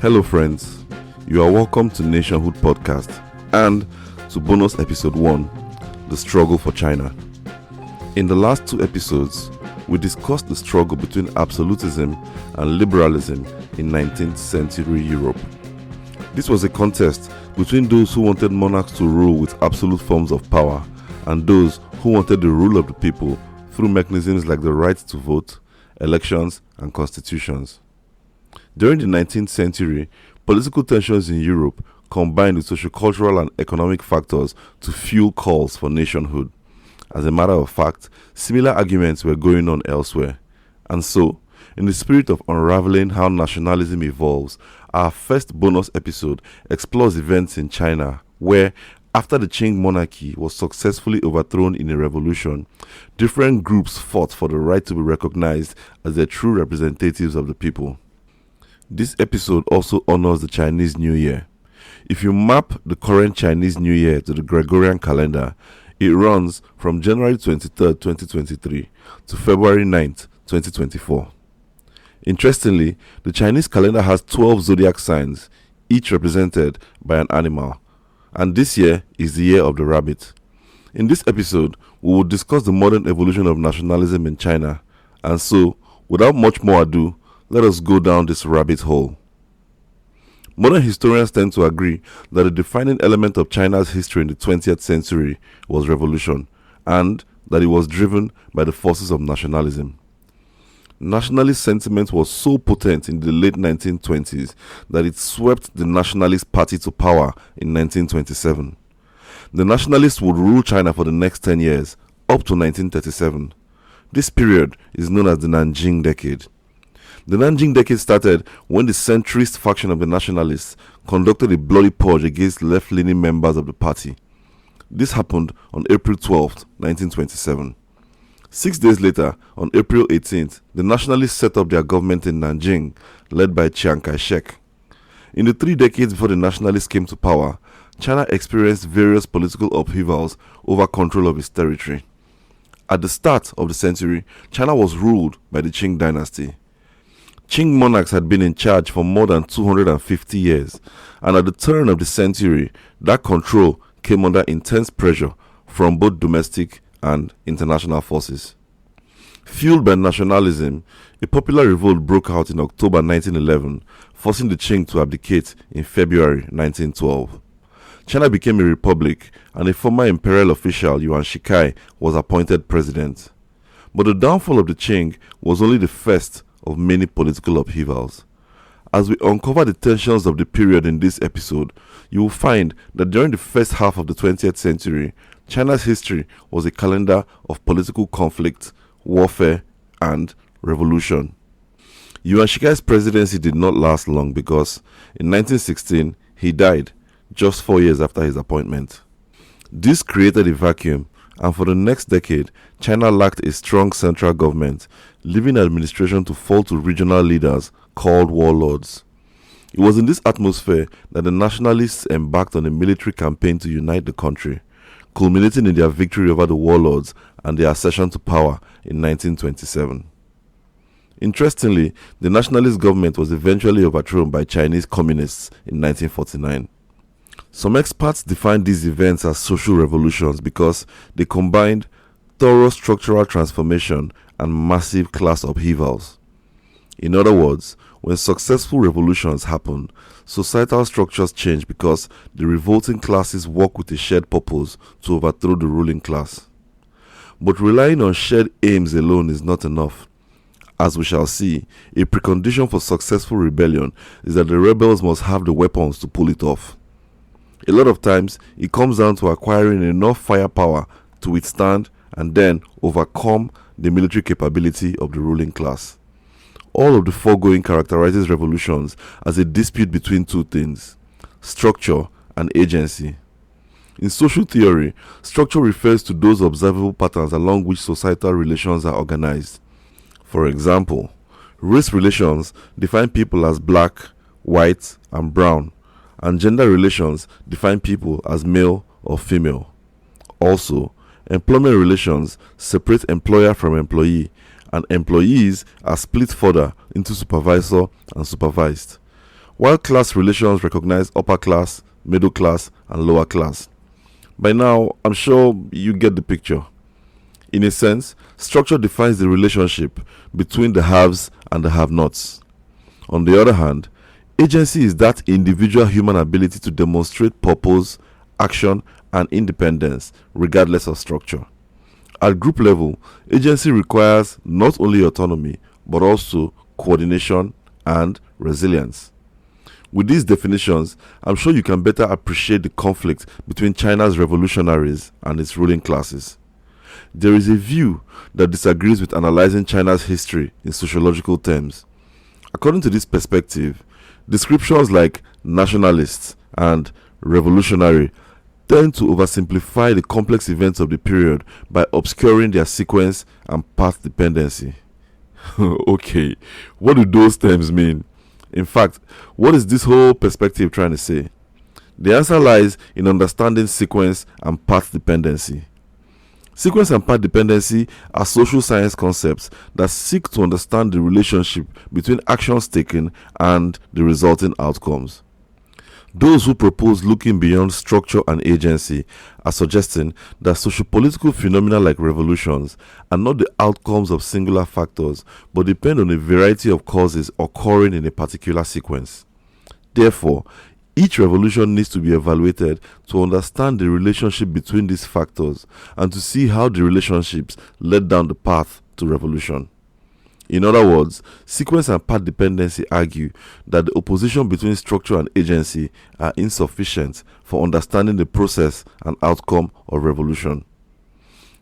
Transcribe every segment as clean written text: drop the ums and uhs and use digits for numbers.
Hello friends, you are welcome to Nationhood Podcast and to bonus episode 1, The Struggle for China. In the last 2 episodes, we discussed the struggle between absolutism and liberalism in 19th century Europe. This was a contest between those who wanted monarchs to rule with absolute forms of power and those who wanted the rule of the people through mechanisms like the right to vote, elections, and constitutions. During the 19th century, political tensions in Europe combined with sociocultural and economic factors to fuel calls for nationhood. As a matter of fact, similar arguments were going on elsewhere. And so, in the spirit of unraveling how nationalism evolves, our first bonus episode explores events in China where, after the Qing monarchy was successfully overthrown in a revolution, different groups fought for the right to be recognized as the true representatives of the people. This episode also honors the Chinese New Year. If you map the current Chinese New Year to the Gregorian calendar, it runs from January 23rd, 2023 to February 9th, 2024. Interestingly, the Chinese calendar has 12 zodiac signs, each represented by an animal. And this year is the year of the rabbit. In this episode, we will discuss the modern evolution of nationalism in China. And so, without much more ado, let us go down this rabbit hole. Modern historians tend to agree that the defining element of China's history in the 20th century was revolution, and that it was driven by the forces of nationalism. Nationalist sentiment was so potent in the late 1920s that it swept the Nationalist Party to power in 1927. The Nationalists would rule China for the next 10 years, up to 1937. This period is known as the Nanjing Decade. The Nanjing Decade started when the centrist faction of the Nationalists conducted a bloody purge against left-leaning members of the party. This happened on April 12, 1927. 6 days later, on April 18th, the Nationalists set up their government in Nanjing, led by Chiang Kai-shek. In the 3 decades before the Nationalists came to power, China experienced various political upheavals over control of its territory. At the start of the century, China was ruled by the Qing dynasty. Qing monarchs had been in charge for more than 250 years, and at the turn of the century, that control came under intense pressure from both domestic and international forces. Fueled by nationalism, a popular revolt broke out in October 1911, forcing the Qing to abdicate in February 1912. China became a republic, and a former imperial official, Yuan Shikai, was appointed president. But the downfall of the Qing was only the first of many political upheavals. As we uncover the tensions of the period in this episode, you will find that during the first half of the 20th century, China's history was a calendar of political conflict, warfare, and revolution. Yuan Shikai's presidency did not last long because, in 1916, he died just 4 years after his appointment. This created a vacuum, and for the next decade, China lacked a strong central government, leaving administration to fall to regional leaders called warlords. It was in this atmosphere that the nationalists embarked on a military campaign to unite the country, culminating in their victory over the warlords and their accession to power in 1927. Interestingly, the nationalist government was eventually overthrown by Chinese communists in 1949. Some experts define these events as social revolutions because they combined thorough structural transformation and massive class upheavals. In other words, when successful revolutions happen, societal structures change because the revolting classes work with a shared purpose to overthrow the ruling class. But relying on shared aims alone is not enough. As we shall see, a precondition for successful rebellion is that the rebels must have the weapons to pull it off. A lot of times, it comes down to acquiring enough firepower to withstand and then overcome the military capability of the ruling class. All of the foregoing characterizes revolutions as a dispute between two things: structure and agency. In social theory, structure refers to those observable patterns along which societal relations are organized. For example, race relations define people as black, white, and brown, and gender relations define people as male or female. Also, employment relations separate employer from employee, and employees are split further into supervisor and supervised. while class relations recognize upper class, middle class, and lower class. By now, I'm sure you get the picture. In a sense, structure defines the relationship between the haves and the have-nots. On the other hand, agency is that individual human ability to demonstrate purpose, action, and independence regardless of structure. At group level, agency requires not only autonomy but also coordination and resilience. With these definitions, I'm sure you can better appreciate the conflict between China's revolutionaries and its ruling classes. There is a view that disagrees with analyzing China's history in sociological terms. According to this perspective, descriptions like nationalist and revolutionary tend to oversimplify the complex events of the period by obscuring their sequence and path dependency. Okay, what do those terms mean? In fact, what is this whole perspective trying to say? The answer lies in understanding sequence and path dependency. Sequence and path dependency are social science concepts that seek to understand the relationship between actions taken and the resulting outcomes. Those who propose looking beyond structure and agency are suggesting that sociopolitical phenomena like revolutions are not the outcomes of singular factors but depend on a variety of causes occurring in a particular sequence. Therefore, each revolution needs to be evaluated to understand the relationship between these factors and to see how the relationships led down the path to revolution. In other words, sequence and path dependency argue that the opposition between structure and agency are insufficient for understanding the process and outcome of revolution.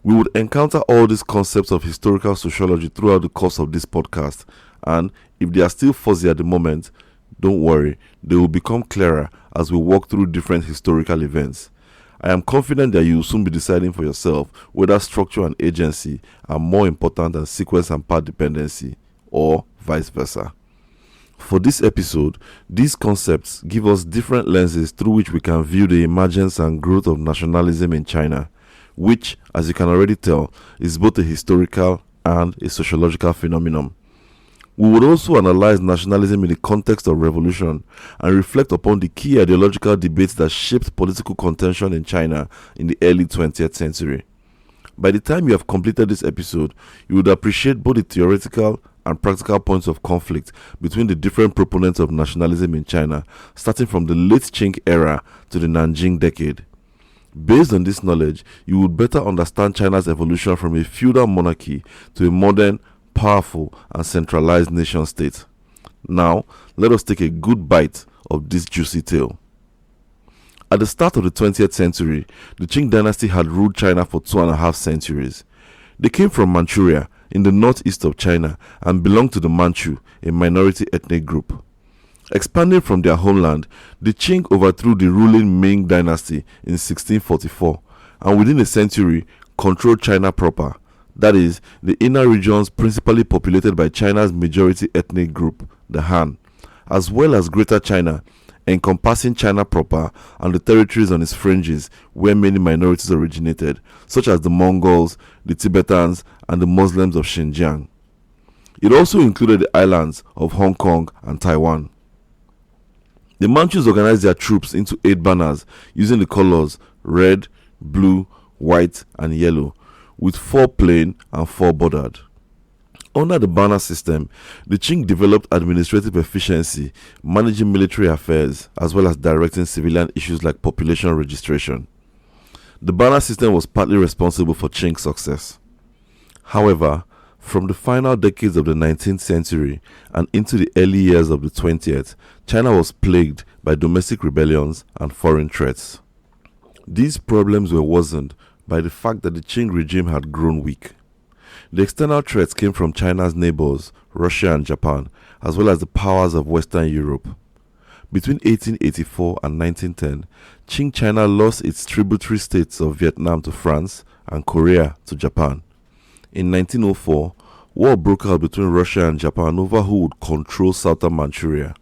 We would encounter all these concepts of historical sociology throughout the course of this podcast, and if they are still fuzzy at the moment, don't worry, they will become clearer as we walk through different historical events. I am confident that you will soon be deciding for yourself whether structure and agency are more important than sequence and path dependency, or vice versa. For this episode, these concepts give us different lenses through which we can view the emergence and growth of nationalism in China, which, as you can already tell, is both a historical and a sociological phenomenon. We would also analyze nationalism in the context of revolution and reflect upon the key ideological debates that shaped political contention in China in the early 20th century. By the time you have completed this episode, you would appreciate both the theoretical and practical points of conflict between the different proponents of nationalism in China, starting from the late Qing era to the Nanjing decade. Based on this knowledge, you would better understand China's evolution from a feudal monarchy to a modern, powerful and centralized nation state. Now, let us take a good bite of this juicy tale. At the start of the 20th century, the Qing dynasty had ruled China for 2.5 centuries. They came from Manchuria in the northeast of China and belonged to the Manchu, a minority ethnic group. Expanding from their homeland, the Qing overthrew the ruling Ming dynasty in 1644 and within a century controlled China proper, that is, the inner regions principally populated by China's majority ethnic group, the Han, as well as Greater China, encompassing China proper and the territories on its fringes where many minorities originated, such as the Mongols, the Tibetans, and the Muslims of Xinjiang. It also included the islands of Hong Kong and Taiwan. The Manchus organized their troops into 8 banners using the colors red, blue, white, and yellow, with 4 plain and 4 bordered. Under the banner system, the Qing developed administrative efficiency, managing military affairs, as well as directing civilian issues like population registration. The banner system was partly responsible for Qing's success. However, from the final decades of the 19th century and into the early years of the 20th, China was plagued by domestic rebellions and foreign threats. These problems were worsened by the fact that the Qing regime had grown weak. The external threats came from China's neighbors, Russia and Japan, as well as the powers of Western Europe. Between 1884 and 1910, Qing China lost its tributary states of Vietnam to France and Korea to Japan. In 1904, war broke out between Russia and Japan over who would control southern Manchuria.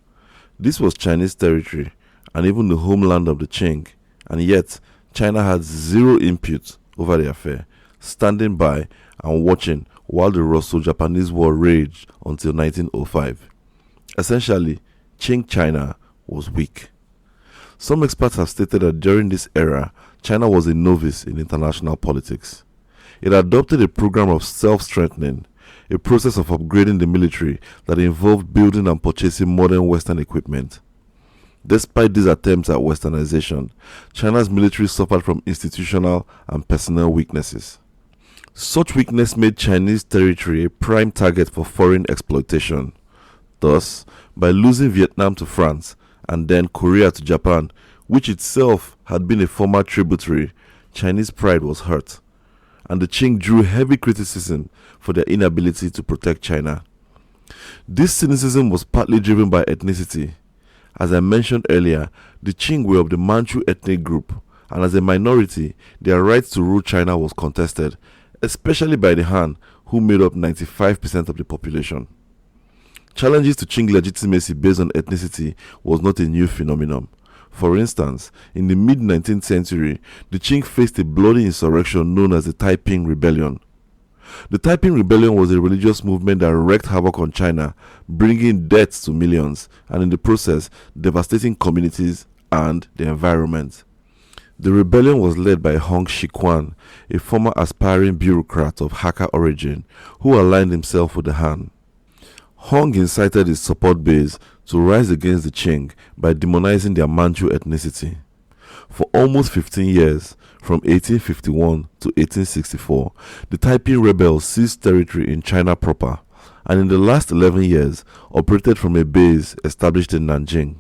This was Chinese territory and even the homeland of the Qing, and yet China had zero input over the affair, standing by and watching while the Russo-Japanese War raged until 1905. Essentially, Qing China was weak. Some experts have stated that during this era, China was a novice in international politics. It adopted a program of self-strengthening, a process of upgrading the military that involved building and purchasing modern Western equipment. Despite these attempts at Westernization, China's military suffered from institutional and personnel weaknesses. Such weakness made Chinese territory a prime target for foreign exploitation. Thus, by losing Vietnam to France and then Korea to Japan, which itself had been a former tributary, Chinese pride was hurt, and the Qing drew heavy criticism for their inability to protect China. This cynicism was partly driven by ethnicity. As I mentioned earlier, the Qing were of the Manchu ethnic group, and as a minority, their right to rule China was contested, especially by the Han, who made up 95% of the population. Challenges to Qing legitimacy based on ethnicity was not a new phenomenon. For instance, in the mid-19th century, the Qing faced a bloody insurrection known as the Taiping Rebellion. The Taiping Rebellion was a religious movement that wreaked havoc on China, bringing deaths to millions, and in the process, devastating communities and the environment. The rebellion was led by Hong Xiquan, a former aspiring bureaucrat of Hakka origin, who aligned himself with the Han. Hong incited his support base to rise against the Qing by demonizing their Manchu ethnicity. For almost 15 years, from 1851 to 1864, the Taiping rebels seized territory in China proper, and in the last 11 years operated from a base established in Nanjing.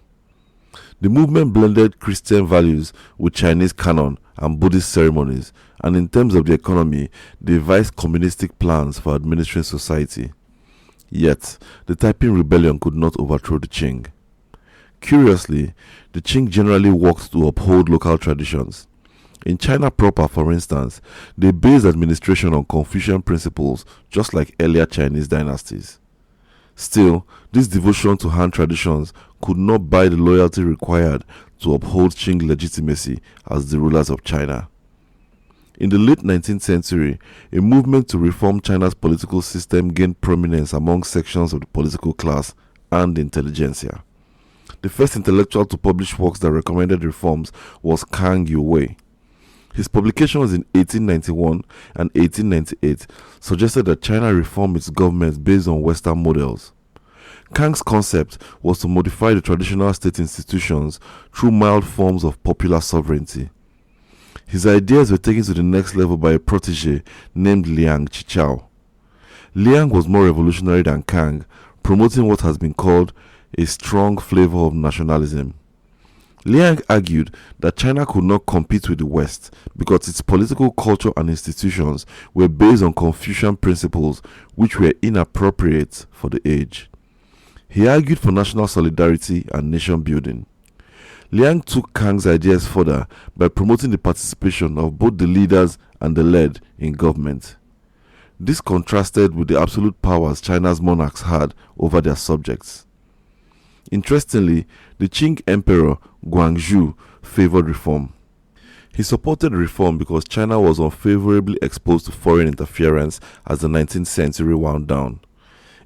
The movement blended Christian values with Chinese canon and Buddhist ceremonies, and in terms of the economy, devised communistic plans for administering society. Yet, the Taiping Rebellion could not overthrow the Qing. Curiously, the Qing generally worked to uphold local traditions. In China proper, for instance, they based administration on Confucian principles, just like earlier Chinese dynasties. Still, this devotion to Han traditions could not buy the loyalty required to uphold Qing legitimacy as the rulers of China. In the late 19th century, a movement to reform China's political system gained prominence among sections of the political class and the intelligentsia. The first intellectual to publish works that recommended reforms was Kang Youwei. His publications in 1891 and 1898 suggested that China reform its government based on Western models. Kang's concept was to modify the traditional state institutions through mild forms of popular sovereignty. His ideas were taken to the next level by a protege named Liang Qichao. Liang was more revolutionary than Kang, promoting what has been called a strong flavor of nationalism. Liang argued that China could not compete with the West because its political culture and institutions were based on Confucian principles which were inappropriate for the age. He argued for national solidarity and nation building. Liang took Kang's ideas further by promoting the participation of both the leaders and the led in government. This contrasted with the absolute powers China's monarchs had over their subjects. Interestingly, the Qing Emperor Guangxu favored reform. He supported reform because China was unfavorably exposed to foreign interference as the 19th century wound down.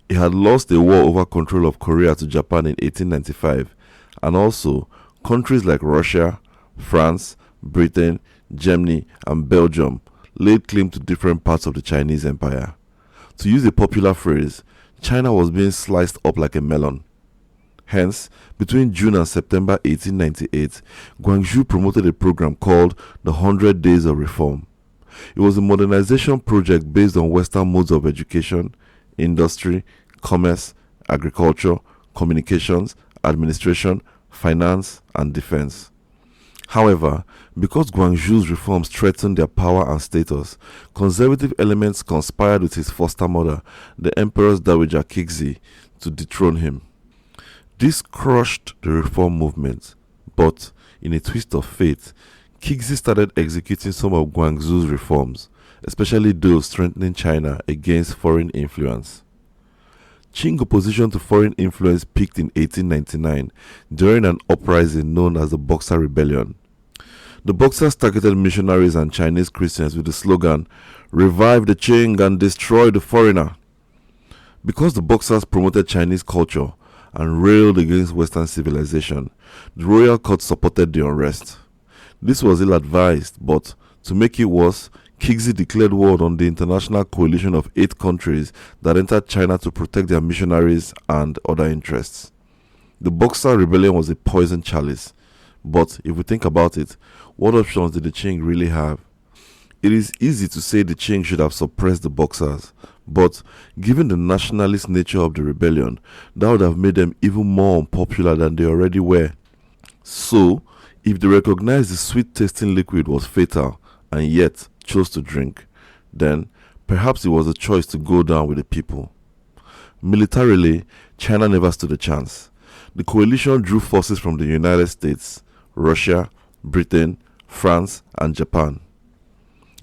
It had lost a war over control of Korea to Japan in 1895, and also countries like Russia, France, Britain, Germany, and Belgium laid claim to different parts of the Chinese empire. To use a popular phrase, China was being sliced up like a melon. Hence, between June and September 1898, Guangxu promoted a program called the 100 Days of Reform. It was a modernization project based on Western modes of education, industry, commerce, agriculture, communications, administration, finance, and defense. However, because Guangxu's reforms threatened their power and status, conservative elements conspired with his foster mother, the Empress Dowager Kixi, to dethrone him. This crushed the reform movement, but in a twist of fate, Kixi started executing some of Guangxu's reforms, especially those strengthening China against foreign influence. Qing opposition to foreign influence peaked in 1899 during an uprising known as the Boxer Rebellion. The Boxers targeted missionaries and Chinese Christians with the slogan, "Revive the Qing and destroy the foreigner." Because the Boxers promoted Chinese culture and railed against Western civilization, the royal court supported the unrest. This was ill-advised, but to make it worse, Kingsley declared war on the international coalition of 8 countries that entered China to protect their missionaries and other interests. The Boxer Rebellion was a poison chalice, but if we think about it, what options did the Qing really have? It is easy to say the Qing should have suppressed the Boxers, but given the nationalist nature of the rebellion, that would have made them even more unpopular than they already were. So, if they recognized the sweet-tasting liquid was fatal and yet chose to drink, then perhaps it was a choice to go down with the people. Militarily, China never stood a chance. The coalition drew forces from the United States, Russia, Britain, France, and Japan.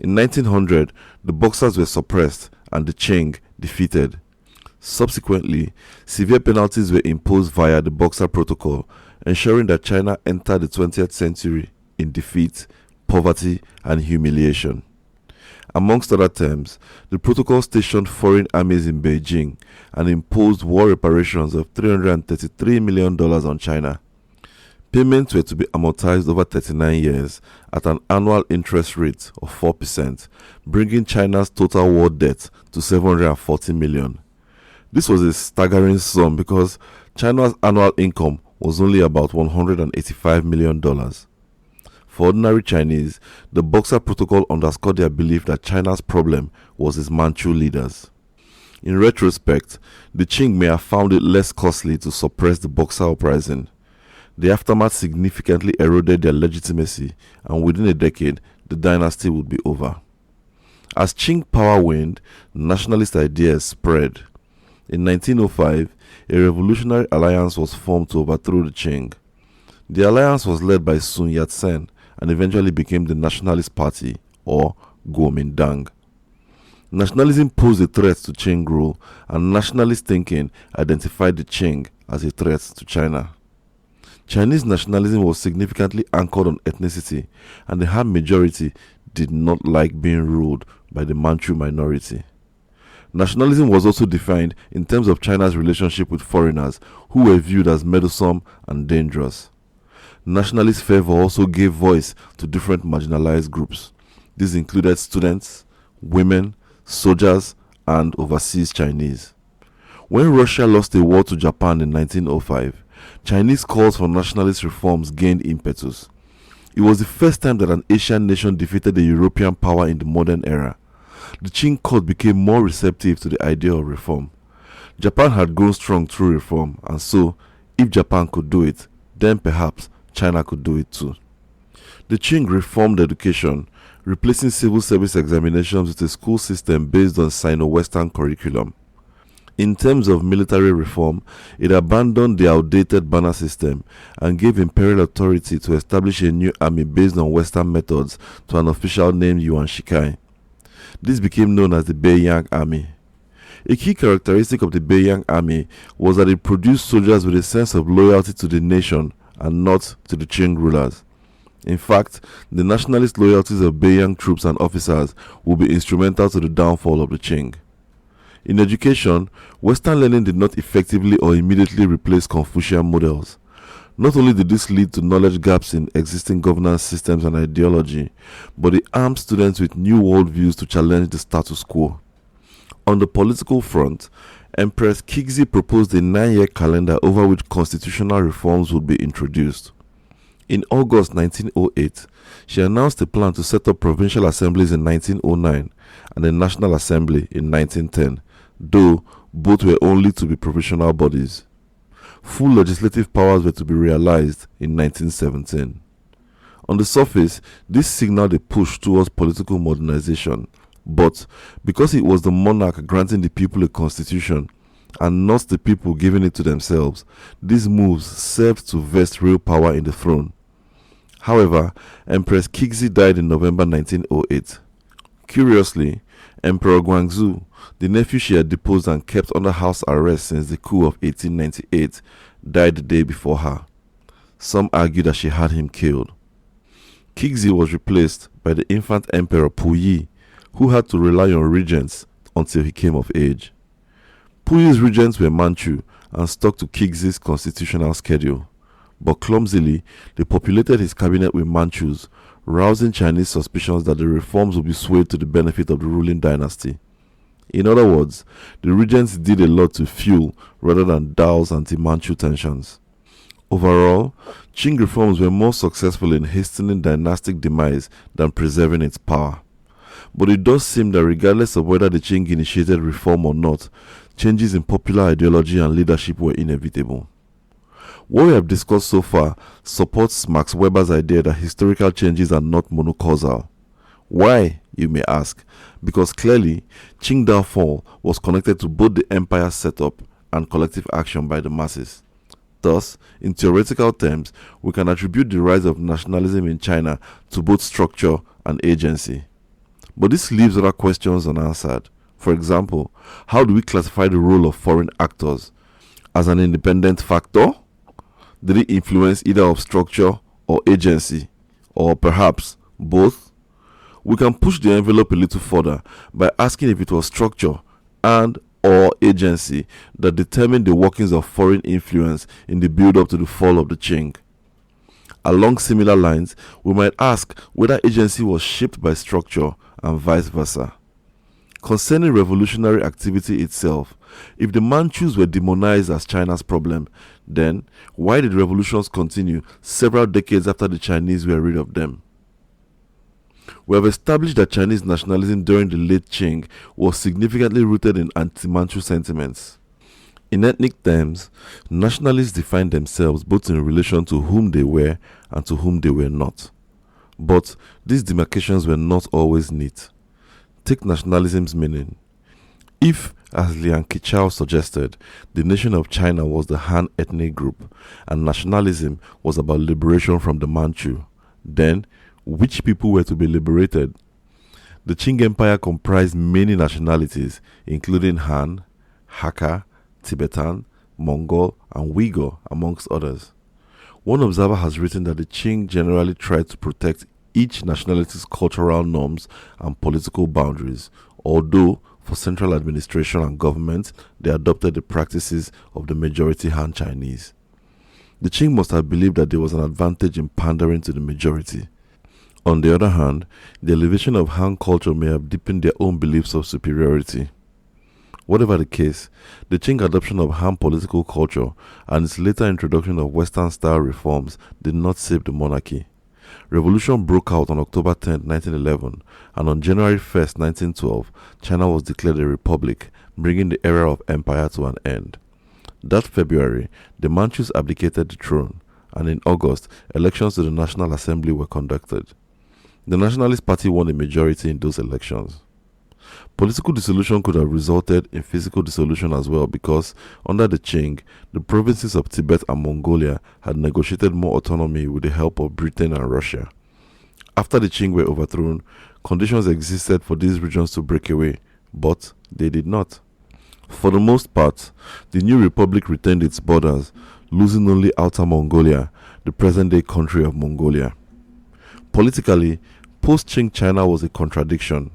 In 1900, the Boxers were suppressed and the Qing defeated. Subsequently, severe penalties were imposed via the Boxer Protocol, ensuring that China entered the 20th century in defeat, poverty, and humiliation. Amongst other terms, the protocol stationed foreign armies in Beijing and imposed war reparations of $333 million on China. Payments were to be amortized over 39 years at an annual interest rate of 4%, bringing China's total war debt to $740 million. This was a staggering sum because China's annual income was only about $185 million. For ordinary Chinese, the Boxer Protocol underscored their belief that China's problem was its Manchu leaders. In retrospect, the Qing may have found it less costly to suppress the Boxer uprising. The aftermath significantly eroded their legitimacy, and within a decade, the dynasty would be over. As Qing power waned, nationalist ideas spread. In 1905, a revolutionary alliance was formed to overthrow the Qing. The alliance was led by Sun Yat-sen and eventually became the Nationalist Party, or Kuomintang. Nationalism posed a threat to Qing rule, and nationalist thinking identified the Qing as a threat to China. Chinese nationalism was significantly anchored on ethnicity, and the Han majority did not like being ruled by the Manchu minority. Nationalism was also defined in terms of China's relationship with foreigners who were viewed as meddlesome and dangerous. Nationalist fervor also gave voice to different marginalized groups. These included students, women, soldiers, and overseas Chinese. When Russia lost a war to Japan in 1905, Chinese calls for nationalist reforms gained impetus. It was the first time that an Asian nation defeated a European power in the modern era. The Qing court became more receptive to the idea of reform. Japan had grown strong through reform, and so, if Japan could do it, then perhaps China could do it too. The Qing reformed education, replacing civil service examinations with a school system based on Sino-Western curriculum. In terms of military reform, it abandoned the outdated banner system and gave imperial authority to establish a new army based on Western methods to an official named Yuan Shikai. This became known as the Beiyang Army. A key characteristic of the Beiyang Army was that it produced soldiers with a sense of loyalty to the nation and not to the Qing rulers. In fact, the nationalist loyalties of Beiyang troops and officers would be instrumental to the downfall of the Qing. In education, Western learning did not effectively or immediately replace Confucian models. Not only did this lead to knowledge gaps in existing governance systems and ideology, but it armed students with new worldviews to challenge the status quo. On the political front, Empress Kingxi proposed a 9-year calendar over which constitutional reforms would be introduced. In August 1908, she announced a plan to set up provincial assemblies in 1909 and a national assembly in 1910, though both were only to be provisional bodies. Full legislative powers were to be realized in 1917. On the surface, this signaled a push towards political modernization, but because it was the monarch granting the people a constitution and not the people giving it to themselves, these moves served to vest real power in the throne. However, Empress Kingxi died in November 1908. Curiously, Emperor Guangxu, the nephew she had deposed and kept under house arrest since the coup of 1898, died the day before her. Some argue that she had him killed. Kingxi was replaced by the infant Emperor Puyi, who had to rely on regents until he came of age. Puyi's regents were Manchu and stuck to Kingsley's constitutional schedule. But clumsily, they populated his cabinet with Manchus, rousing Chinese suspicions that the reforms would be swayed to the benefit of the ruling dynasty. In other words, the regents did a lot to fuel rather than douse anti-Manchu tensions. Overall, Qing reforms were more successful in hastening dynastic demise than preserving its power. But it does seem that regardless of whether the Qing initiated reform or not, changes in popular ideology and leadership were inevitable. What we have discussed so far supports Max Weber's idea that historical changes are not monocausal. Why, you may ask? Because clearly, Qing downfall was connected to both the empire's setup and collective action by the masses. Thus, in theoretical terms, we can attribute the rise of nationalism in China to both structure and agency. But this leaves other questions unanswered. For example, how do we classify the role of foreign actors? As an independent factor? Did it influence either of structure or agency? Or perhaps both? We can push the envelope a little further by asking if it was structure and or agency that determined the workings of foreign influence in the build-up to the fall of the Qing. Along similar lines, we might ask whether agency was shaped by structure and vice versa. Concerning revolutionary activity itself, if the Manchus were demonized as China's problem, then why did revolutions continue several decades after the Chinese were rid of them? We have established that Chinese nationalism during the late Qing was significantly rooted in anti-Manchu sentiments. In ethnic terms, nationalists defined themselves both in relation to whom they were and to whom they were not. But these demarcations were not always neat. Take nationalism's meaning. If, as Liang Qichao suggested, the nation of China was the Han ethnic group and nationalism was about liberation from the Manchu, then which people were to be liberated? The Qing Empire comprised many nationalities, including Han, Hakka, Tibetan, Mongol, and Uyghur, amongst others. One observer has written that the Qing generally tried to protect each nationality's cultural norms and political boundaries, although for central administration and government, they adopted the practices of the majority Han Chinese. The Qing must have believed that there was an advantage in pandering to the majority. On the other hand, the elevation of Han culture may have deepened their own beliefs of superiority. Whatever the case, the Qing adoption of Han political culture and its later introduction of Western-style reforms did not save the monarchy. Revolution broke out on October 10, 1911, and on January 1, 1912, China was declared a republic, bringing the era of empire to an end. That February, the Manchus abdicated the throne, and in August, elections to the National Assembly were conducted. The Nationalist Party won a majority in those elections. Political dissolution could have resulted in physical dissolution as well because, under the Qing, the provinces of Tibet and Mongolia had negotiated more autonomy with the help of Britain and Russia. After the Qing were overthrown, conditions existed for these regions to break away, but they did not. For the most part, the new republic retained its borders, losing only Outer Mongolia, the present-day country of Mongolia. Politically, post-Qing China was a contradiction.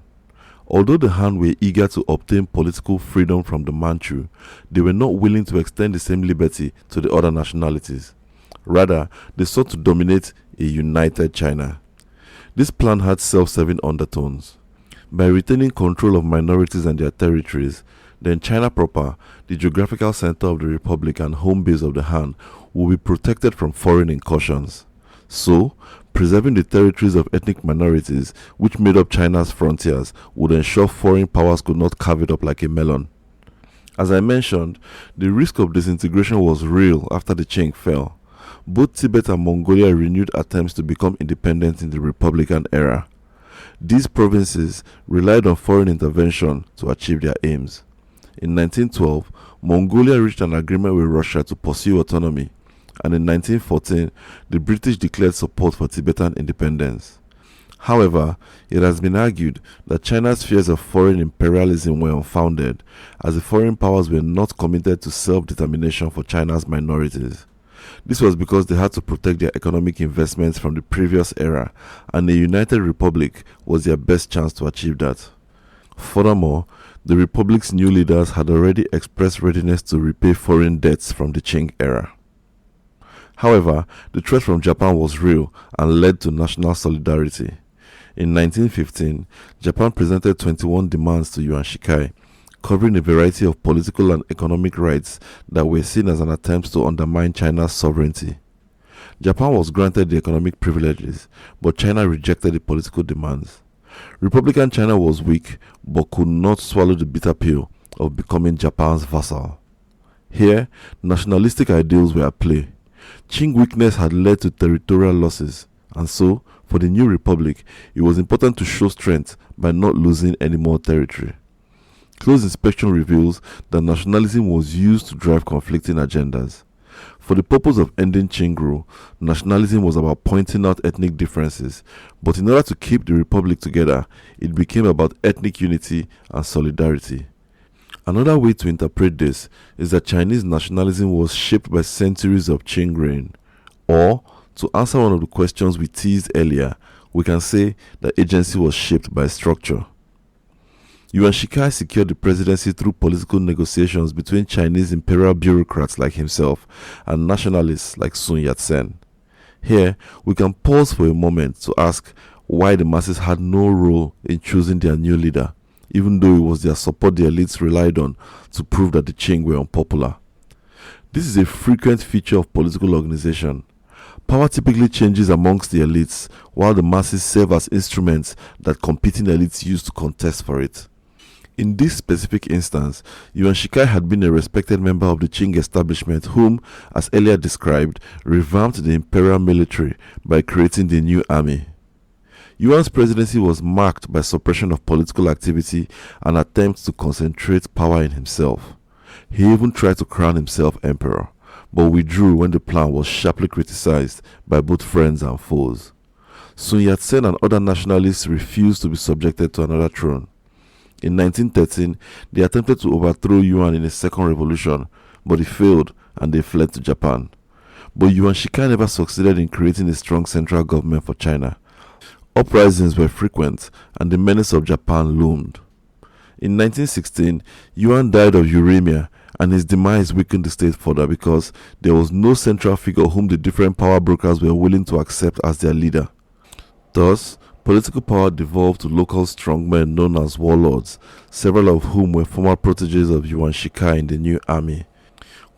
Although the Han were eager to obtain political freedom from the Manchu, they were not willing to extend the same liberty to the other nationalities. Rather, they sought to dominate a united China. This plan had self-serving undertones. By retaining control of minorities and their territories, then China proper, the geographical center of the republic and home base of the Han, will be protected from foreign incursions. So, preserving the territories of ethnic minorities which made up China's frontiers would ensure foreign powers could not carve it up like a melon. As I mentioned, the risk of disintegration was real after the Qing fell. Both Tibet and Mongolia renewed attempts to become independent in the Republican era. These provinces relied on foreign intervention to achieve their aims. In 1912, Mongolia reached an agreement with Russia to pursue autonomy, and in 1914, the British declared support for Tibetan independence. However, it has been argued that China's fears of foreign imperialism were unfounded, as the foreign powers were not committed to self-determination for China's minorities. This was because they had to protect their economic investments from the previous era, and a united republic was their best chance to achieve that. Furthermore, the Republic's new leaders had already expressed readiness to repay foreign debts from the Qing era. However, the threat from Japan was real and led to national solidarity. In 1915, Japan presented 21 demands to Yuan Shikai, covering a variety of political and economic rights that were seen as an attempt to undermine China's sovereignty. Japan was granted the economic privileges, but China rejected the political demands. Republican China was weak, but could not swallow the bitter pill of becoming Japan's vassal. Here, nationalistic ideals were at play. Qing weakness had led to territorial losses, and so, for the new republic, it was important to show strength by not losing any more territory. Close inspection reveals that nationalism was used to drive conflicting agendas. For the purpose of ending Qing rule, nationalism was about pointing out ethnic differences, but in order to keep the republic together, it became about ethnic unity and solidarity. Another way to interpret this is that Chinese nationalism was shaped by centuries of Qing reign. Or, to answer one of the questions we teased earlier, we can say that agency was shaped by structure. Yuan Shikai secured the presidency through political negotiations between Chinese imperial bureaucrats like himself and nationalists like Sun Yat-sen. Here, we can pause for a moment to ask why the masses had no role in choosing their new leader, even though it was their support the elites relied on to prove that the Qing were unpopular. This is a frequent feature of political organization. Power typically changes amongst the elites, while the masses serve as instruments that competing elites use to contest for it. In this specific instance, Yuan Shikai had been a respected member of the Qing establishment whom, as earlier described, revamped the imperial military by creating the new army. Yuan's presidency was marked by suppression of political activity and attempts to concentrate power in himself. He even tried to crown himself emperor, but withdrew when the plan was sharply criticized by both friends and foes. Sun Yat-sen and other nationalists refused to be subjected to another throne. In 1913, they attempted to overthrow Yuan in a second revolution, but it failed and they fled to Japan. But Yuan Shikai never succeeded in creating a strong central government for China. Uprisings were frequent and the menace of Japan loomed. In 1916, Yuan died of uremia and his demise weakened the state further because there was no central figure whom the different power brokers were willing to accept as their leader. Thus, political power devolved to local strongmen known as warlords, several of whom were former proteges of Yuan Shikai in the new army.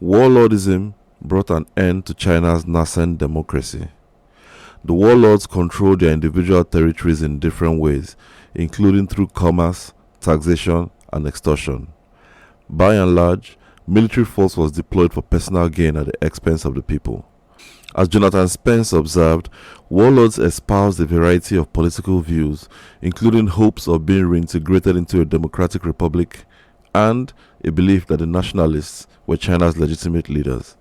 Warlordism brought an end to China's nascent democracy. The warlords controlled their individual territories in different ways, including through commerce, taxation, and extortion. By and large, military force was deployed for personal gain at the expense of the people. As Jonathan Spence observed, warlords espoused a variety of political views, including hopes of being reintegrated into a democratic republic and a belief that the nationalists were China's legitimate leaders.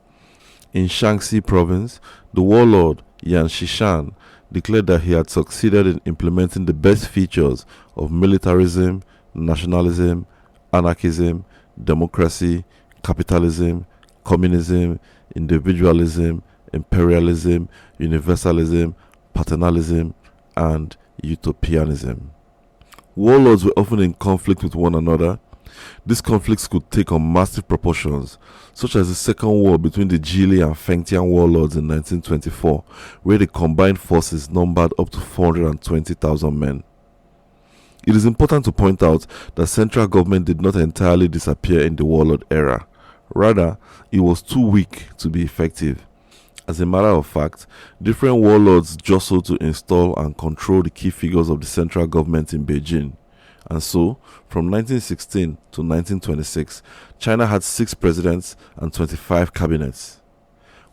In Shaanxi province, the warlord Yan Xishan declared that he had succeeded in implementing the best features of militarism, nationalism, anarchism, democracy, capitalism, communism, individualism, imperialism, universalism, paternalism, and utopianism. Warlords were often in conflict with one another. These conflicts could take on massive proportions, such as the Second War between the Zhili and Fengtian warlords in 1924, where the combined forces numbered up to 420,000 men. It is important to point out that central government did not entirely disappear in the warlord era. Rather, it was too weak to be effective. As a matter of fact, different warlords jostled to install and control the key figures of the central government in Beijing. And so, from 1916 to 1926, China had 6 presidents and 25 cabinets.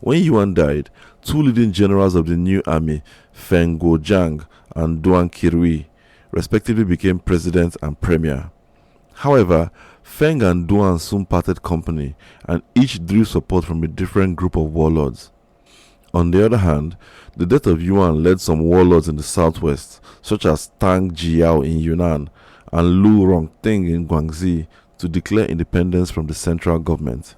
When Yuan died, 2 leading generals of the new army, Feng Guozhang and Duan Qirui, respectively became president and premier. However, Feng and Duan soon parted company, and each drew support from a different group of warlords. On the other hand, the death of Yuan led some warlords in the southwest, such as Tang Jiao in Yunnan and Lu Rongting in Guangxi, to declare independence from the central government.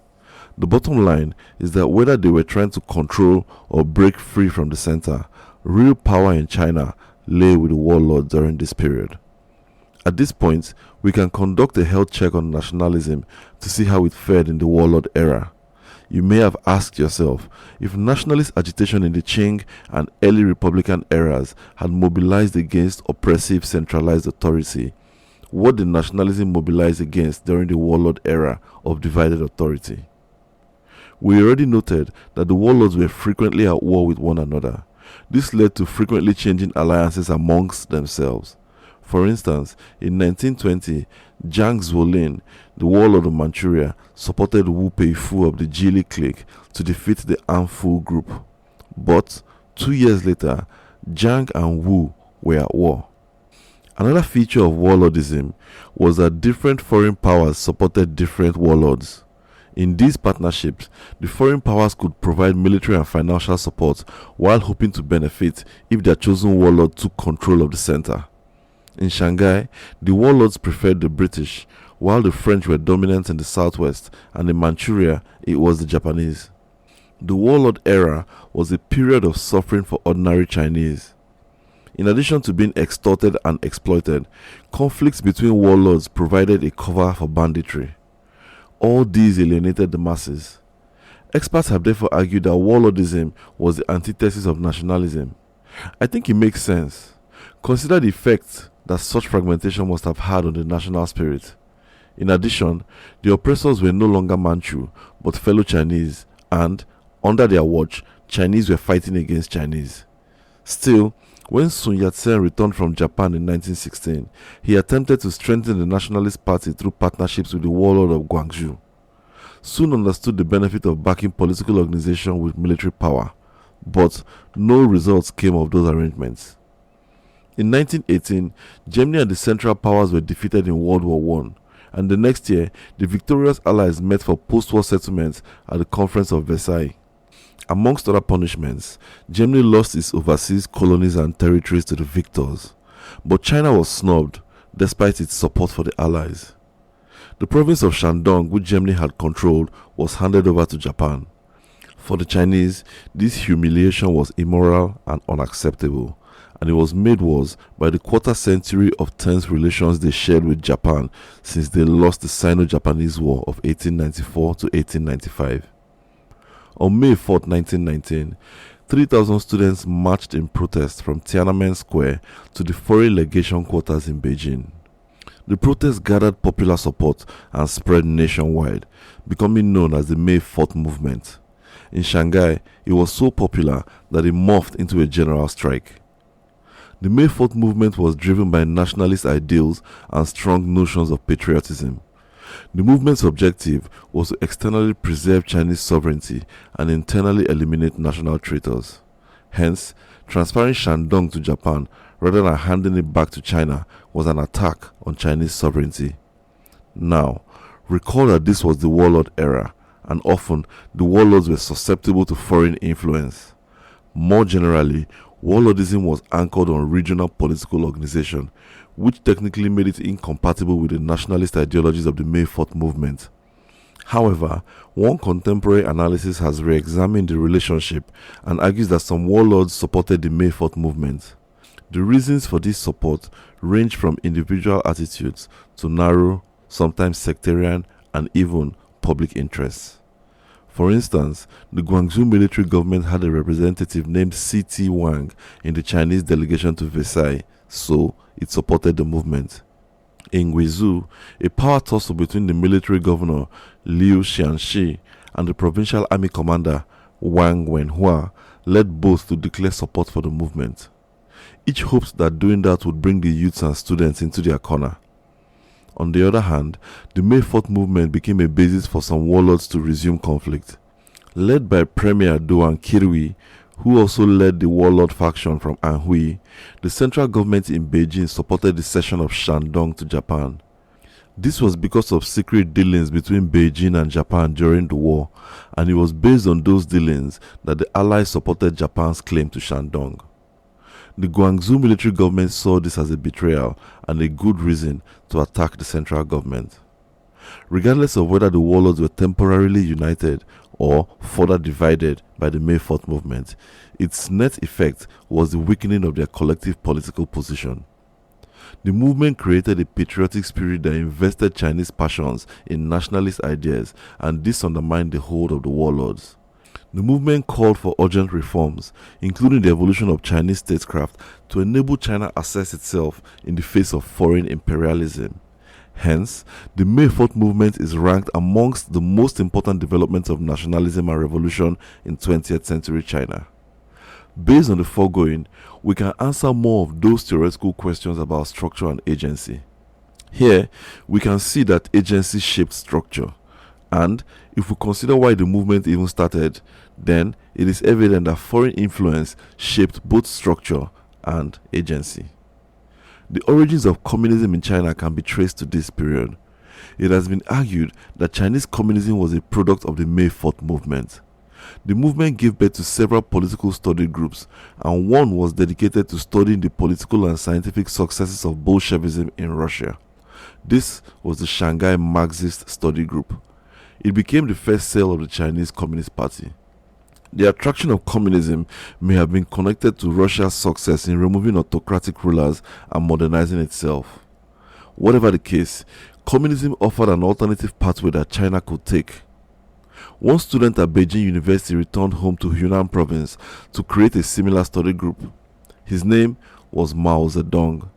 The bottom line is that whether they were trying to control or break free from the center, real power in China lay with the warlords during this period. At this point, we can conduct a health check on nationalism to see how it fared in the warlord era. You may have asked yourself, if nationalist agitation in the Qing and early Republican eras had mobilized against oppressive centralized authority, what did nationalism mobilize against during the warlord era of divided authority? We already noted that the warlords were frequently at war with one another. This led to frequently changing alliances amongst themselves. For instance, in 1920, Jiang Zuolin, the warlord of Manchuria, supported Wu Peifu of the Jili clique to defeat the Anfu group. But 2 years later, Jiang and Wu were at war. Another feature of warlordism was that different foreign powers supported different warlords. In these partnerships, the foreign powers could provide military and financial support while hoping to benefit if their chosen warlord took control of the center. In Shanghai, the warlords preferred the British, while the French were dominant in the southwest, and in Manchuria, it was the Japanese. The warlord era was a period of suffering for ordinary Chinese. In addition to being extorted and exploited, conflicts between warlords provided a cover for banditry. All these alienated the masses. Experts have therefore argued that warlordism was the antithesis of nationalism. I think it makes sense. Consider the effect that such fragmentation must have had on the national spirit. In addition, the oppressors were no longer Manchu, but fellow Chinese, and, under their watch, Chinese were fighting against Chinese. Still, when Sun Yat-sen returned from Japan in 1916, he attempted to strengthen the Nationalist Party through partnerships with the warlord of Guangzhou. Sun understood the benefit of backing political organization with military power, but no results came of those arrangements. In 1918, Germany and the Central Powers were defeated in World War I, and the next year, the victorious Allies met for post-war settlements at the Conference of Versailles. Amongst other punishments, Germany lost its overseas colonies and territories to the victors, but China was snubbed despite its support for the Allies. The province of Shandong, which Germany had controlled, was handed over to Japan. For the Chinese, this humiliation was immoral and unacceptable, and it was made worse by the quarter-century of tense relations they shared with Japan since they lost the Sino-Japanese War of 1894 to 1895. On May 4, 1919, 3,000 students marched in protest from Tiananmen Square to the foreign legation quarters in Beijing. The protest gathered popular support and spread nationwide, becoming known as the May 4th movement. In Shanghai, it was so popular that it morphed into a general strike. The May 4th movement was driven by nationalist ideals and strong notions of patriotism. The movement's objective was to externally preserve Chinese sovereignty and internally eliminate national traitors. Hence, transferring Shandong to Japan rather than handing it back to China was an attack on Chinese sovereignty. Now, recall that this was the warlord era, and often the warlords were susceptible to foreign influence. More generally, warlordism was anchored on regional political organization, which technically made it incompatible with the nationalist ideologies of the May 4th movement. However, one contemporary analysis has re-examined the relationship and argues that some warlords supported the May 4th movement. The reasons for this support range from individual attitudes to narrow, sometimes sectarian, and even public interests. For instance, the Guangzhou military government had a representative named C.T. Wang in the Chinese delegation to Versailles, so it supported the movement. In Guizhou, a power tussle between the military governor Liu Xianxi and the provincial army commander Wang Wenhua led both to declare support for the movement. Each hoped that doing that would bring the youths and students into their corner. On the other hand, the May 4th movement became a basis for some warlords to resume conflict. Led by Premier Duan Kirui, who also led the warlord faction from Anhui, the central government in Beijing supported the cession of Shandong to Japan. This was because of secret dealings between Beijing and Japan during the war, and it was based on those dealings that the Allies supported Japan's claim to Shandong. The Guangzhou military government saw this as a betrayal and a good reason to attack the central government. Regardless of whether the warlords were temporarily united or further divided by the May 4th movement, its net effect was the weakening of their collective political position. The movement created a patriotic spirit that invested Chinese passions in nationalist ideas, and this undermined the hold of the warlords. The movement called for urgent reforms, including the evolution of Chinese statecraft to enable China assess itself in the face of foreign imperialism. Hence, the May 4th movement is ranked amongst the most important developments of nationalism and revolution in 20th century China. Based on the foregoing, we can answer more of those theoretical questions about structure and agency. Here, we can see that agency shaped structure, and if we consider why the movement even started, then it is evident that foreign influence shaped both structure and agency. The origins of communism in China can be traced to this period. It has been argued that Chinese communism was a product of the May 4th movement. The movement gave birth to several political study groups, and one was dedicated to studying the political and scientific successes of Bolshevism in Russia. This was the Shanghai Marxist Study Group. It became the first cell of the Chinese Communist Party. The attraction of communism may have been connected to Russia's success in removing autocratic rulers and modernizing itself. Whatever the case, communism offered an alternative pathway that China could take. One student at Beijing University returned home to Hunan province to create a similar study group. His name was Mao Zedong.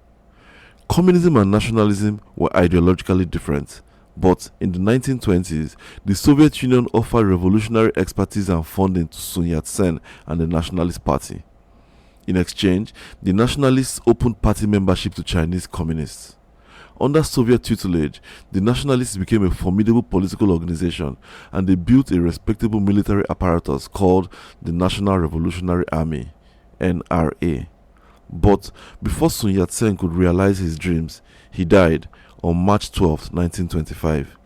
Communism and nationalism were ideologically different, but in the 1920s, the Soviet Union offered revolutionary expertise and funding to Sun Yat-sen and the Nationalist Party. In exchange, the Nationalists opened party membership to Chinese communists. Under Soviet tutelage, the Nationalists became a formidable political organization, and they built a respectable military apparatus called the National Revolutionary Army, NRA. But before Sun Yat-sen could realize his dreams, he died on March 12, 1925.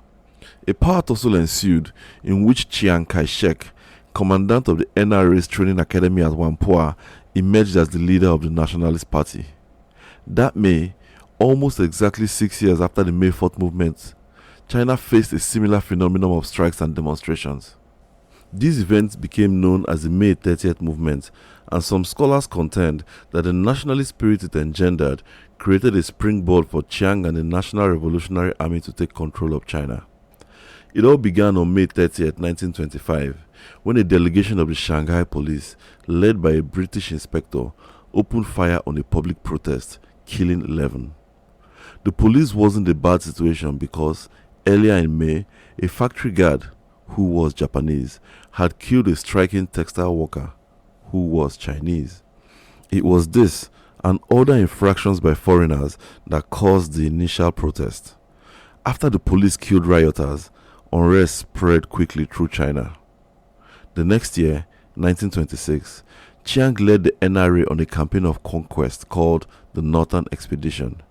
A power tussle ensued in which Chiang Kai-shek, commandant of the NRA's training academy at Whampoa, emerged as the leader of the Nationalist Party. That May, almost exactly 6 years after the May 4th movement, China faced a similar phenomenon of strikes and demonstrations. These events became known as the May 30th movement, and some scholars contend that the nationalist spirit it engendered created a springboard for Chiang and the National Revolutionary Army to take control of China. It all began on May 30th, 1925, when a delegation of the Shanghai police, led by a British inspector, opened fire on a public protest, killing 11. The police wasn't a bad situation because, earlier in May, a factory guard, who was Japanese, had killed a striking textile worker, who was Chinese. It was this and other infractions by foreigners that caused the initial protest. After the police killed rioters, unrest spread quickly through China. The next year, 1926, Chiang led the NRA on a campaign of conquest called the Northern Expedition.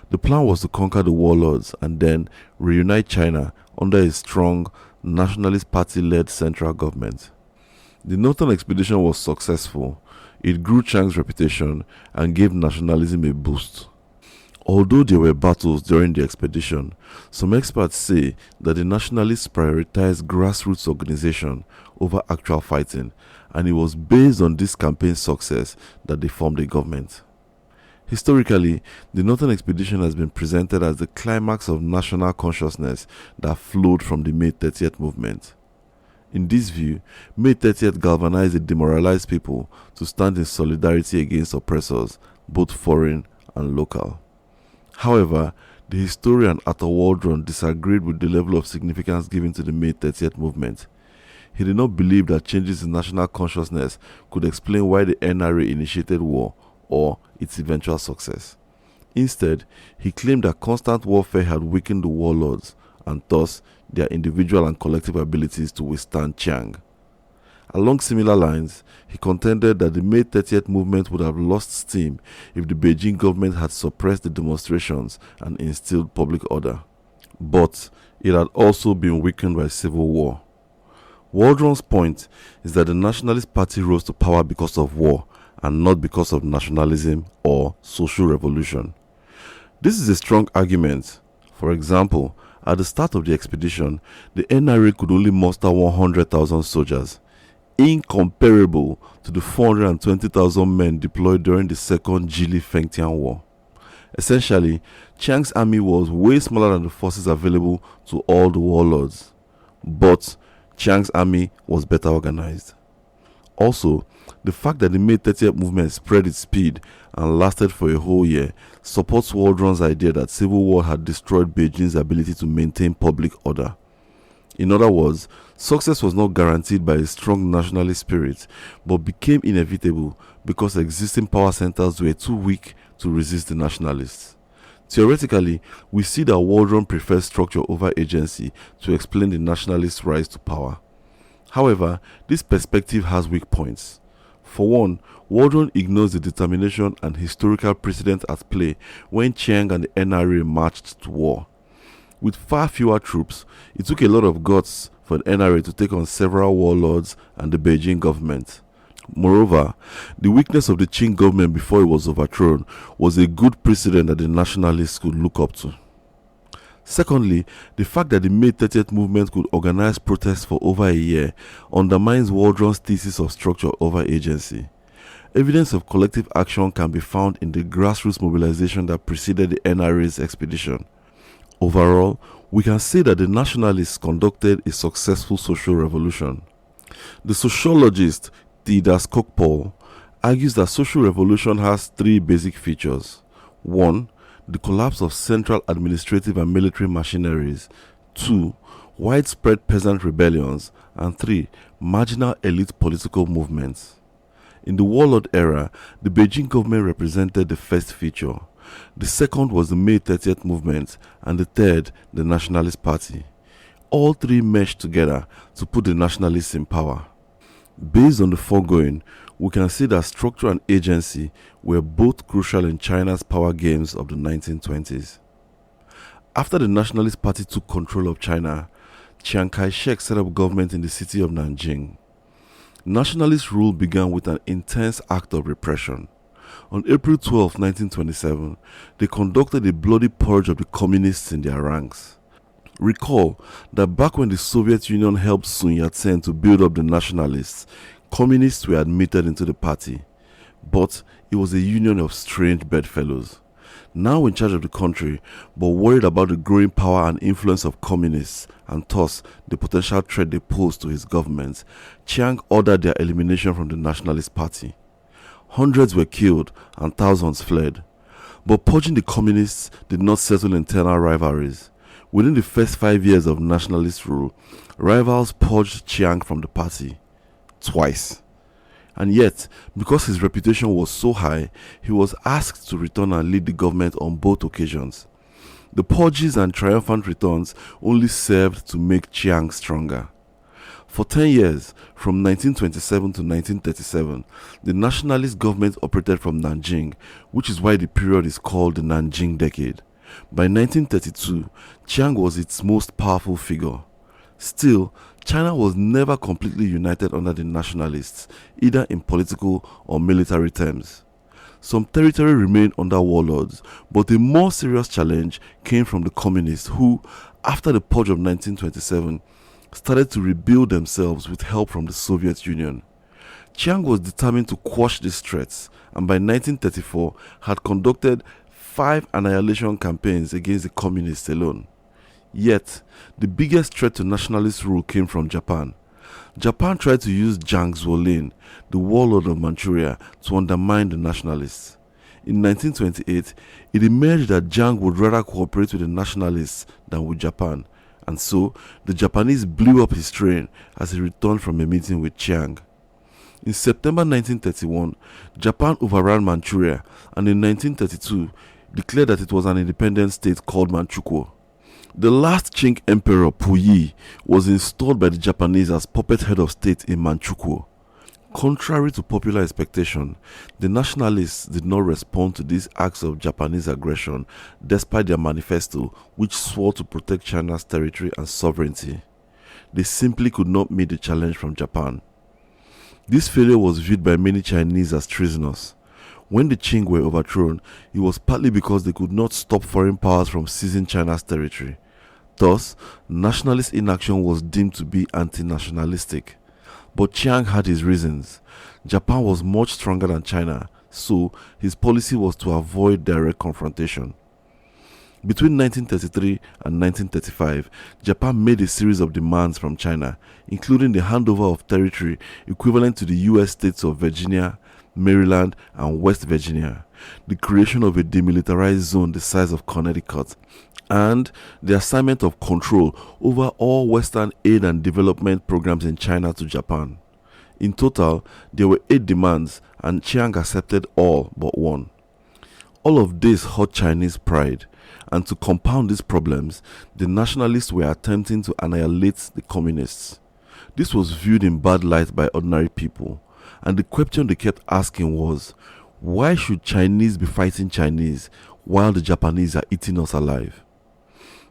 The plan was to conquer the warlords and then reunite China under a strong Nationalist Party-led central government. The Northern Expedition was successful. It grew Chiang's reputation and gave nationalism a boost. Although there were battles during the expedition, some experts say that the nationalists prioritized grassroots organization over actual fighting, and it was based on this campaign's success that they formed a government. Historically, the Northern Expedition has been presented as the climax of national consciousness that flowed from the May 30th movement. In this view, May 30th galvanized the demoralized people to stand in solidarity against oppressors, both foreign and local. However, the historian Arthur Waldron disagreed with the level of significance given to the May 30th movement. He did not believe that changes in national consciousness could explain why the NRA initiated war or its eventual success. Instead, he claimed that constant warfare had weakened the warlords and thus their individual and collective abilities to withstand Chiang. Along similar lines, he contended that the May 30th movement would have lost steam if the Beijing government had suppressed the demonstrations and instilled public order. But it had also been weakened by civil war. Waldron's point is that the Nationalist Party rose to power because of war and not because of nationalism or social revolution. This is a strong argument. For example, at the start of the expedition, the NRA could only muster 100,000 soldiers, incomparable to the 420,000 men deployed during the Second Jili-Fengtian War. Essentially, Chiang's army was way smaller than the forces available to all the warlords. But Chiang's army was better organized. Also, the fact that the May 30th movement spread its speed and lasted for a whole year supports Waldron's idea that civil war had destroyed Beijing's ability to maintain public order. In other words, success was not guaranteed by a strong nationalist spirit, but became inevitable because existing power centers were too weak to resist the nationalists. Theoretically, we see that Waldron prefers structure over agency to explain the nationalists' rise to power. However, this perspective has weak points. For one, Waldron ignores the determination and historical precedent at play when Chiang and the NRA marched to war. With far fewer troops, it took a lot of guts for the NRA to take on several warlords and the Beijing government. Moreover, the weakness of the Qing government before it was overthrown was a good precedent that the nationalists could look up to. Secondly, the fact that the May 30th movement could organize protests for over a year undermines Waldron's thesis of structure over agency. Evidence of collective action can be found in the grassroots mobilization that preceded the NRA's expedition. Overall, we can say that the nationalists conducted a successful social revolution. The sociologist Theda Skocpol argues that social revolution has three basic features. 1. The collapse of central administrative and military machineries. 2. Widespread peasant rebellions. And 3. Marginal elite political movements. In the warlord era, the Beijing government represented the first feature. The second was the May 30th movement, and the third, the Nationalist Party. All three meshed together to put the nationalists in power. Based on the foregoing, we can see that structure and agency were both crucial in China's power games of the 1920s. After the Nationalist Party took control of China, Chiang Kai-shek set up government in the city of Nanjing. Nationalist rule began with an intense act of repression. On April 12, 1927, they conducted a bloody purge of the communists in their ranks. Recall that back when the Soviet Union helped Sun Yat-sen to build up the nationalists, communists were admitted into the party. But it was a union of strange bedfellows. Now in charge of the country, but worried about the growing power and influence of communists, and thus the potential threat they posed to his government, Chiang ordered their elimination from the Nationalist Party. Hundreds were killed and thousands fled. But purging the communists did not settle internal rivalries. Within the first 5 years of nationalist rule, rivals purged Chiang from the party. Twice. And yet, because his reputation was so high, he was asked to return and lead the government on both occasions. The purges and triumphant returns only served to make Chiang stronger. For 10 years, from 1927 to 1937, the nationalist government operated from Nanjing, which is why the period is called the Nanjing Decade. By 1932, Chiang was its most powerful figure. Still, China was never completely united under the nationalists, either in political or military terms. Some territory remained under warlords, but a more serious challenge came from the communists who, after the purge of 1927, started to rebuild themselves with help from the Soviet Union. Chiang was determined to quash these threats, and by 1934 had conducted 5 annihilation campaigns against the communists alone. Yet, the biggest threat to nationalist rule came from Japan. Japan tried to use Jiang Zuolin, the warlord of Manchuria, to undermine the nationalists. In 1928, it emerged that Jiang would rather cooperate with the nationalists than with Japan, and so the Japanese blew up his train as he returned from a meeting with Chiang. In September 1931, Japan overran Manchuria and in 1932 declared that it was an independent state called Manchukuo. The last Qing emperor, Puyi, was installed by the Japanese as puppet head of state in Manchukuo. Contrary to popular expectation, the nationalists did not respond to these acts of Japanese aggression despite their manifesto, which swore to protect China's territory and sovereignty. They simply could not meet the challenge from Japan. This failure was viewed by many Chinese as treasonous. When the Qing were overthrown, it was partly because they could not stop foreign powers from seizing China's territory. Thus, nationalist inaction was deemed to be anti-nationalistic. But Chiang had his reasons. Japan was much stronger than China, so his policy was to avoid direct confrontation. Between 1933 and 1935, Japan made a series of demands from China, including the handover of territory equivalent to the US states of Virginia, Maryland, and West Virginia, the creation of a demilitarized zone the size of Connecticut, and the assignment of control over all Western aid and development programs in China to Japan. In total, there were 8 demands, and Chiang accepted all but one. All of this hurt Chinese pride, and to compound these problems, the nationalists were attempting to annihilate the communists. This was viewed in bad light by ordinary people, and the question they kept asking was, why should Chinese be fighting Chinese while the Japanese are eating us alive?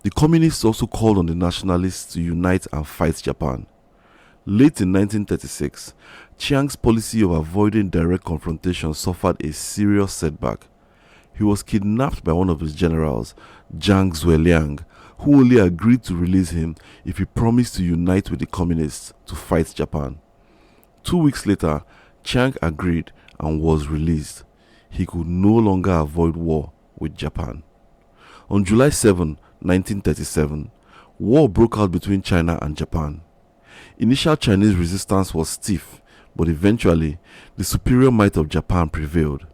The communists also called on the nationalists to unite and fight Japan. Late in 1936, Chiang's policy of avoiding direct confrontation suffered a serious setback. He was kidnapped by one of his generals, Zhang Zueliang, who only agreed to release him if he promised to unite with the communists to fight Japan. 2 weeks later, Chiang agreed and was released. He could no longer avoid war with Japan. On July 7, 1937, war broke out between China and Japan. Initial Chinese resistance was stiff, but eventually, the superior might of Japan prevailed.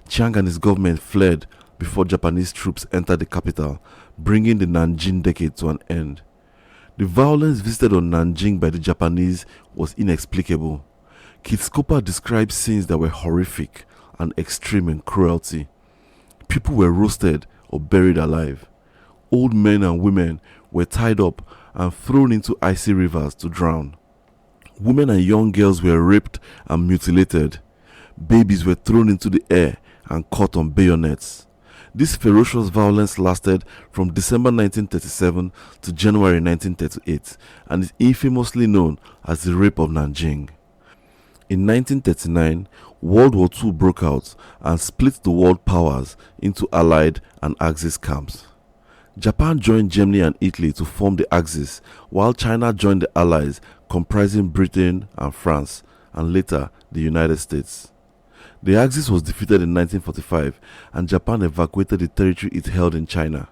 Chiang and his government fled before Japanese troops entered the capital, bringing the Nanjing decade to an end. The violence visited on Nanjing by the Japanese was inexplicable. Kitskopa described scenes that were horrific and extreme in cruelty. People were roasted or buried alive. Old men and women were tied up and thrown into icy rivers to drown. Women and young girls were raped and mutilated. Babies were thrown into the air and caught on bayonets. This ferocious violence lasted from December 1937 to January 1938 and is infamously known as the Rape of Nanjing. In 1939, World War II broke out and split the world powers into Allied and Axis camps. Japan joined Germany and Italy to form the Axis, while China joined the Allies comprising Britain and France, and later the United States. The Axis was defeated in 1945 and Japan evacuated the territory it held in China.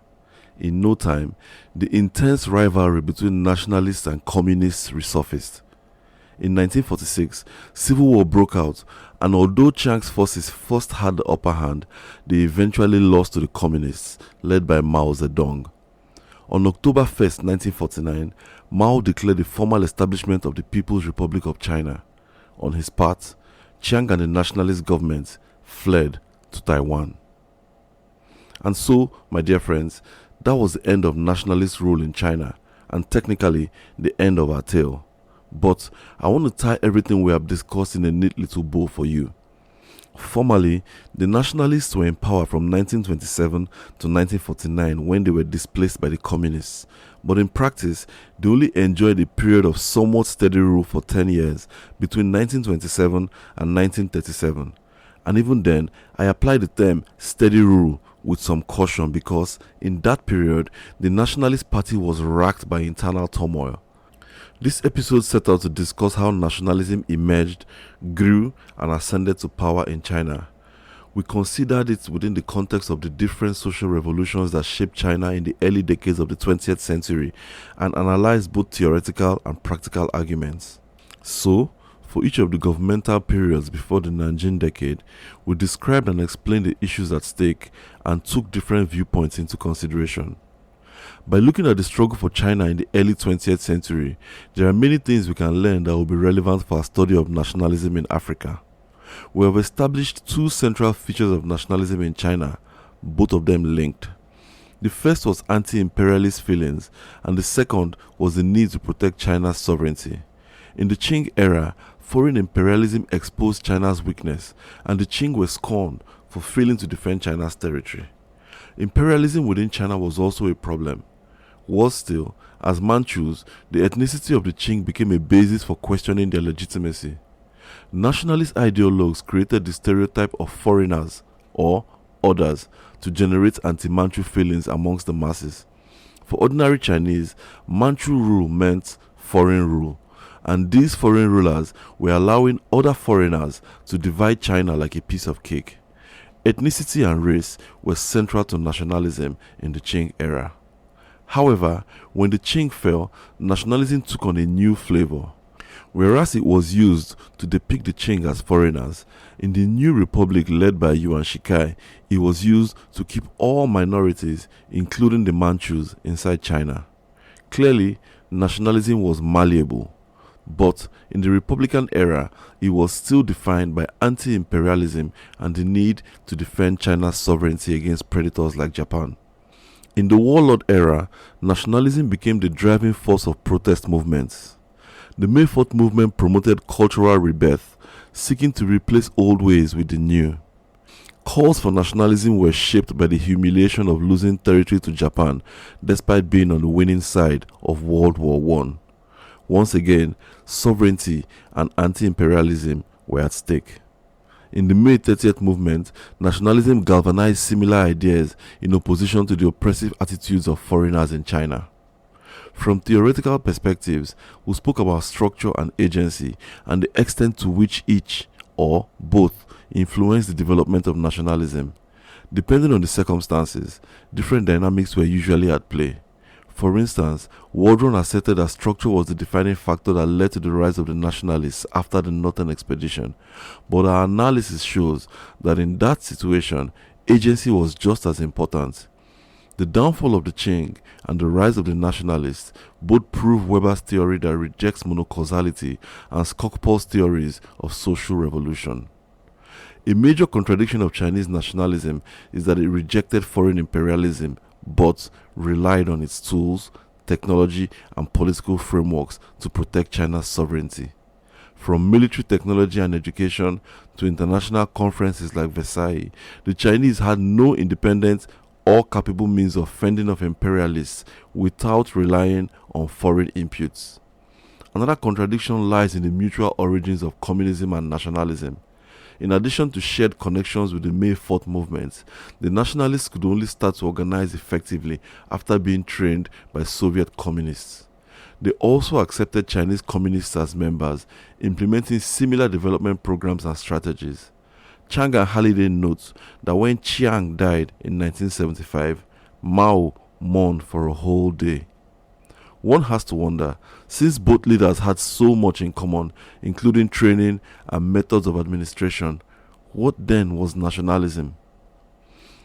In no time, the intense rivalry between nationalists and communists resurfaced. In 1946, civil war broke out, and although Chiang's forces first had the upper hand, they eventually lost to the communists, led by Mao Zedong. On October 1, 1949, Mao declared the formal establishment of the People's Republic of China. On his part, Chiang and the nationalist government fled to Taiwan. And so, my dear friends, that was the end of nationalist rule in China, and technically the end of our tale. But I want to tie everything we have discussed in a neat little bow for you. Formally, the nationalists were in power from 1927 to 1949 when they were displaced by the communists. But in practice, they only enjoyed a period of somewhat steady rule for 10 years between 1927 and 1937. And even then, I apply the term steady rule with some caution because in that period, the Nationalist Party was racked by internal turmoil. This episode set out to discuss how nationalism emerged, grew, and ascended to power in China. We considered it within the context of the different social revolutions that shaped China in the early decades of the 20th century and analyzed both theoretical and practical arguments. So, for each of the governmental periods before the Nanjing decade, we described and explained the issues at stake and took different viewpoints into consideration. By looking at the struggle for China in the early 20th century, there are many things we can learn that will be relevant for our study of nationalism in Africa. We have established two central features of nationalism in China, both of them linked. The first was anti-imperialist feelings, and the second was the need to protect China's sovereignty. In the Qing era, foreign imperialism exposed China's weakness, and the Qing were scorned for failing to defend China's territory. Imperialism within China was also a problem. Worse still, as Manchus, the ethnicity of the Qing became a basis for questioning their legitimacy. Nationalist ideologues created the stereotype of foreigners, or others, to generate anti-Manchu feelings amongst the masses. For ordinary Chinese, Manchu rule meant foreign rule, and these foreign rulers were allowing other foreigners to divide China like a piece of cake. Ethnicity and race were central to nationalism in the Qing era. However, when the Qing fell, nationalism took on a new flavor. Whereas it was used to depict the Qing as foreigners, in the new republic led by Yuan Shikai, it was used to keep all minorities, including the Manchus, inside China. Clearly, nationalism was malleable, but in the Republican era, it was still defined by anti-imperialism and the need to defend China's sovereignty against predators like Japan. In the warlord era, nationalism became the driving force of protest movements. The May 4th movement promoted cultural rebirth, seeking to replace old ways with the new. Calls for nationalism were shaped by the humiliation of losing territory to Japan despite being on the winning side of World War I. Once again, sovereignty and anti-imperialism were at stake. In the May 30th movement, nationalism galvanized similar ideas in opposition to the oppressive attitudes of foreigners in China. From theoretical perspectives, we spoke about structure and agency and the extent to which each, or both, influenced the development of nationalism. Depending on the circumstances, different dynamics were usually at play. For instance, Waldron asserted that structure was the defining factor that led to the rise of the nationalists after the Northern Expedition, but our analysis shows that in that situation, agency was just as important. The downfall of the Qing and the rise of the nationalists both prove Weber's theory that rejects monocausality and Skocpol's theories of social revolution. A major contradiction of Chinese nationalism is that it rejected foreign imperialism but relied on its tools, technology, and political frameworks to protect China's sovereignty. From military technology and education to international conferences like Versailles, the Chinese had no independent or capable means of fending off imperialists without relying on foreign inputs. Another contradiction lies in the mutual origins of communism and nationalism. In addition to shared connections with the May 4th movement, the nationalists could only start to organize effectively after being trained by Soviet communists. They also accepted Chinese communists as members, implementing similar development programs and strategies. Chang and Halliday note that when Chiang died in 1975, Mao mourned for a whole day. One has to wonder, since both leaders had so much in common, including training and methods of administration, what then was nationalism?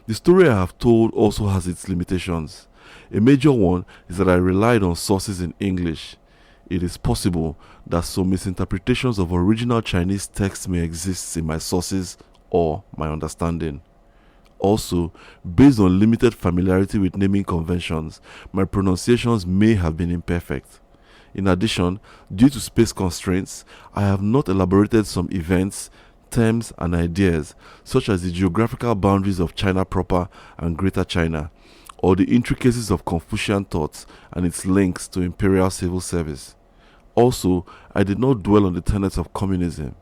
The story I have told also has its limitations. A major one is that I relied on sources in English. It is possible that some misinterpretations of original Chinese texts may exist in my sources or my understanding. Also, based on limited familiarity with naming conventions, my pronunciations may have been imperfect. In addition, due to space constraints, I have not elaborated some events, terms, and ideas, such as the geographical boundaries of China proper and Greater China, or the intricacies of Confucian thought and its links to imperial civil service. Also, I did not dwell on the tenets of communism.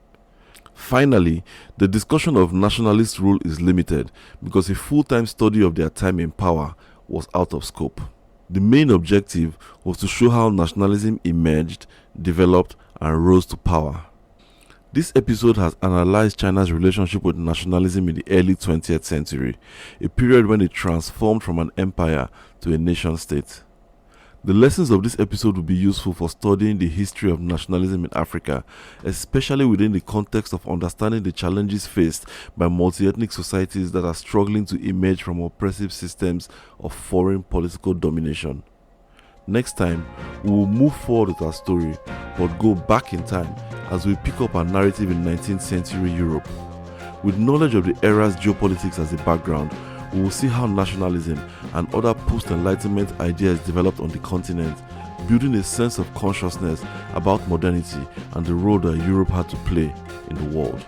Finally, the discussion of nationalist rule is limited because a full-time study of their time in power was out of scope. The main objective was to show how nationalism emerged, developed, and rose to power. This episode has analyzed China's relationship with nationalism in the early 20th century, a period when it transformed from an empire to a nation-state. The lessons of this episode will be useful for studying the history of nationalism in Africa, especially within the context of understanding the challenges faced by multi-ethnic societies that are struggling to emerge from oppressive systems of foreign political domination. Next time, we will move forward with our story, but go back in time as we pick up our narrative in 19th century Europe. With knowledge of the era's geopolitics as a background, we will see how nationalism and other post-Enlightenment ideas developed on the continent, building a sense of consciousness about modernity and the role that Europe had to play in the world.